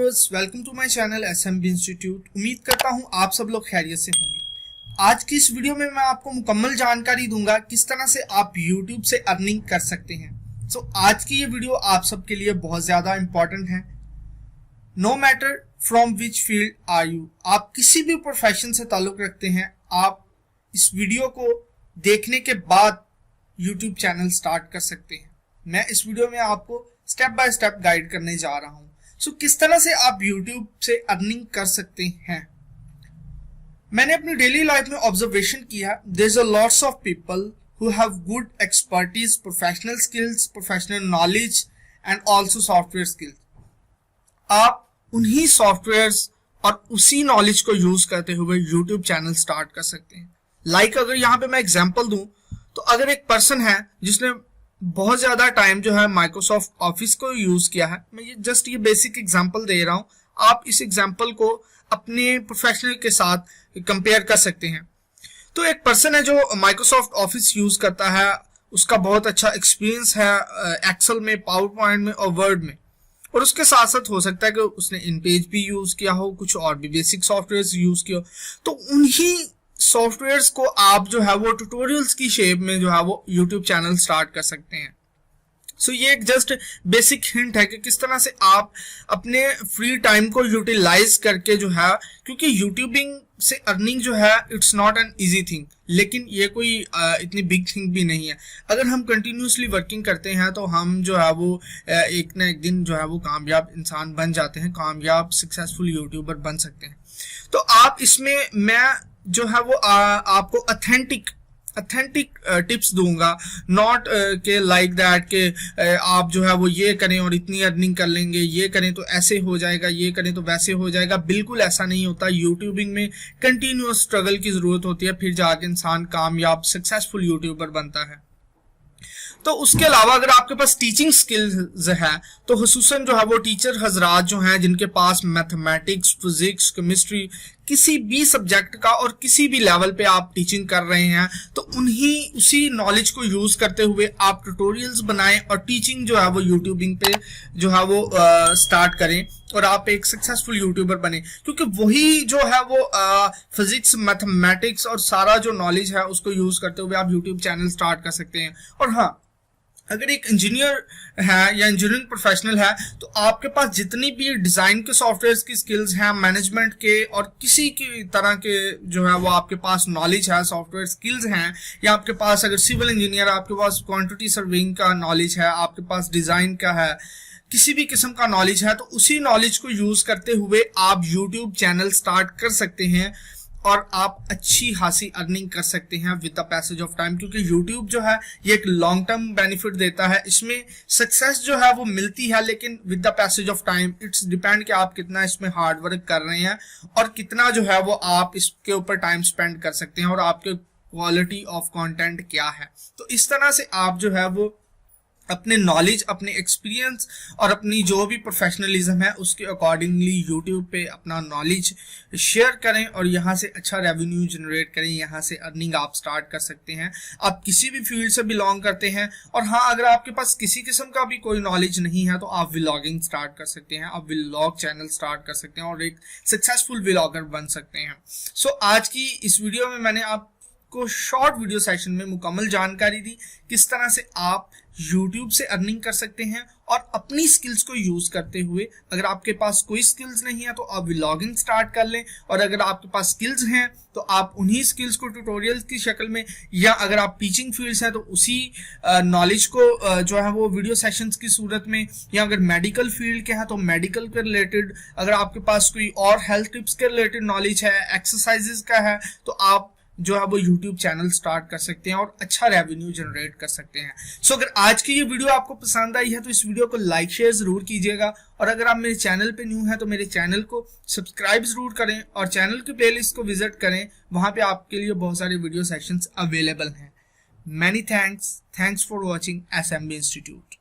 Viewers, welcome to my channel SMB institute. उम्मीद करता हूं आप सब लोग खैरियत से होंगे। आज की इस वीडियो में मैं आपको मुकम्मल जानकारी दूंगा किस तरह से आप YouTube से अर्निंग कर सकते हैं। आज की ये वीडियो आप सबके लिए बहुत ज़्यादा इंपॉर्टेंट है। No matter from which field are you, आप किसी भी प्रोफेशन से ताल्लुक़ रखते हैं, आप इस वीडियो को देखने के बाद YouTube चैनल स्टार्ट कर सकते हैं। मैं इस वीडियो में आपको स्टेप बाय स्टेप गाइड करने जा रहा हूं। किस तरह से आप YouTube से अर्निंग कर सकते हैं। मैंने अपनी डेली लाइफ में ऑब्जर्वेशन किया, there is a lots of people who have good expertise, professional skills, professional knowledge and also software skills. आप उन्हीं सॉफ्टवेयर्स और उसी नॉलेज को यूज करते हुए YouTube चैनल स्टार्ट कर सकते हैं। अगर यहाँ पे मैं एग्जांपल दूं तो अगर एक पर्सन है जिसने बहुत ज्यादा टाइम जो है माइक्रोसॉफ्ट ऑफिस को यूज किया है, मैं ये बेसिक एग्जांपल दे रहा हूं, आप इस एग्जांपल को अपने प्रोफेशनल के साथ कंपेयर कर सकते हैं। तो एक पर्सन है जो माइक्रोसॉफ्ट ऑफिस यूज करता है, उसका बहुत अच्छा एक्सपीरियंस है एक्सेल में, पावर पॉइंट में और वर्ड में, और उसके साथ साथ हो सकता है कि उसने इनपेज भी यूज किया हो, कुछ और भी बेसिक सॉफ्टवेयर यूज किया हो। तो उन्हीं सॉफ्टवेयर्स को आप जो है वो ट्यूटोरियल्स की शेप में जो है वो YouTube चैनल स्टार्ट कर सकते हैं। ये एक जस्ट बेसिक हिंट है कि किस तरह से आप अपने फ्री टाइम को यूटिलाइज करके जो है, क्योंकि यूट्यूबिंग से अर्निंग जो है it's not an easy thing, लेकिन ये कोई इतनी बिग थिंग भी नहीं है। अगर हम कंटिन्यूसली वर्किंग करते हैं तो हम जो है वो एक ना एक दिन जो है वो कामयाब इंसान बन जाते हैं, कामयाब सक्सेसफुल यूट्यूबर बन सकते हैं। तो आप इसमें मैं जो है वो आपको अथेंटिक टिप्स दूंगा, नॉट के लाइक दैट के आप जो है वो ये करें और इतनी अर्निंग कर लेंगे, ये करें तो ऐसे हो जाएगा, ये करें तो वैसे हो जाएगा। बिल्कुल ऐसा नहीं होता। यूट्यूबिंग में कंटिन्यूअस स्ट्रगल की जरूरत होती है, फिर जाके इंसान कामयाब सक्सेसफुल यूट्यूबर बनता है। तो उसके अलावा अगर आपके पास टीचिंग स्किल्स है तो हुसूसन जो है वो टीचर हजरात जो हैं जिनके पास मैथमेटिक्स, फिजिक्स, केमिस्ट्री, किसी भी सब्जेक्ट का और किसी भी लेवल पे आप टीचिंग कर रहे हैं, तो उसी नॉलेज को यूज करते हुए आप ट्यूटोरियल्स बनाएं और टीचिंग जो है वो यूट्यूबिंग पे जो है वो स्टार्ट करें और आप एक सक्सेसफुल यूट्यूबर बने, क्योंकि वही जो है वो फिजिक्स, मैथमेटिक्स और सारा जो नॉलेज है उसको यूज करते हुए आप यूट्यूब चैनल स्टार्ट कर सकते हैं। और हाँ, अगर एक इंजीनियर है या इंजीनियरिंग प्रोफेशनल है तो आपके पास जितनी भी डिजाइन के सॉफ्टवेयर की स्किल्स हैं, मैनेजमेंट के और किसी की तरह के जो है वो आपके पास नॉलेज है, सॉफ्टवेयर स्किल्स हैं, या आपके पास अगर सिविल इंजीनियर, आपके पास क्वांटिटी सर्विंग का नॉलेज है, आपके पास डिजाइन का है, किसी भी किस्म का नॉलेज है, तो उसी नॉलेज को यूज करते हुए आप यूट्यूब चैनल स्टार्ट कर सकते हैं और आप अच्छी खासी अर्निंग कर सकते हैं with the passage of time. क्योंकि YouTube जो है ये एक लॉन्ग टर्म बेनिफिट देता है, इसमें सक्सेस जो है वो मिलती है, लेकिन with the passage of time it's depend कि आप कितना इसमें हार्ड वर्क कर रहे हैं और कितना जो है वो आप इसके ऊपर टाइम स्पेंड कर सकते हैं और आपके क्वालिटी ऑफ कंटेंट क्या है। तो इस तरह से आप जो है वो अपने नॉलेज, अपने एक्सपीरियंस और अपनी जो भी प्रोफेशनलिज्म है उसके अकॉर्डिंगली YouTube पे अपना नॉलेज शेयर करें और यहाँ से अच्छा रेवेन्यू जनरेट करें, यहाँ से अर्निंग आप स्टार्ट कर सकते हैं। आप किसी भी फील्ड से बिलोंग करते हैं, और हाँ, अगर आपके पास किसी किस्म का भी कोई नॉलेज नहीं है तो आप व्लॉगिंग स्टार्ट कर सकते हैं, आप व्लॉग चैनल स्टार्ट कर सकते हैं और एक सक्सेसफुल व्लॉगर बन सकते हैं। आज की इस वीडियो में मैंने आपको शॉर्ट वीडियो सेशन में मुकम्मल जानकारी दी किस तरह से आप YouTube से अर्निंग कर सकते हैं और अपनी स्किल्स को यूज करते हुए। अगर आपके पास कोई स्किल्स नहीं है तो आप व्लॉगिंग स्टार्ट कर लें, और अगर आपके पास स्किल्स हैं तो आप उन्हीं स्किल्स को ट्यूटोरियल्स की शक्ल में, या अगर आप टीचिंग फील्ड्स हैं तो उसी नॉलेज को जो है वो वीडियो सेशंस की सूरत में, या अगर मेडिकल फील्ड के हैं तो मेडिकल के रिलेटेड, अगर आपके पास कोई और हेल्थ टिप्स के रिलेटेड नॉलेज है, एक्सरसाइजेस का है, तो आप जो है वो YouTube चैनल स्टार्ट कर सकते हैं और अच्छा रेवेन्यू जनरेट कर सकते हैं। अगर आज की ये वीडियो आपको पसंद आई है तो इस वीडियो को लाइक शेयर जरूर कीजिएगा, और अगर आप मेरे चैनल पे न्यू हैं तो मेरे चैनल को सब्सक्राइब जरूर करें और चैनल की प्लेलिस्ट को विजिट करें, वहां पे आपके लिए बहुत सारे वीडियो सेशंस अवेलेबल हैं। Many thanks for watching SMB institute.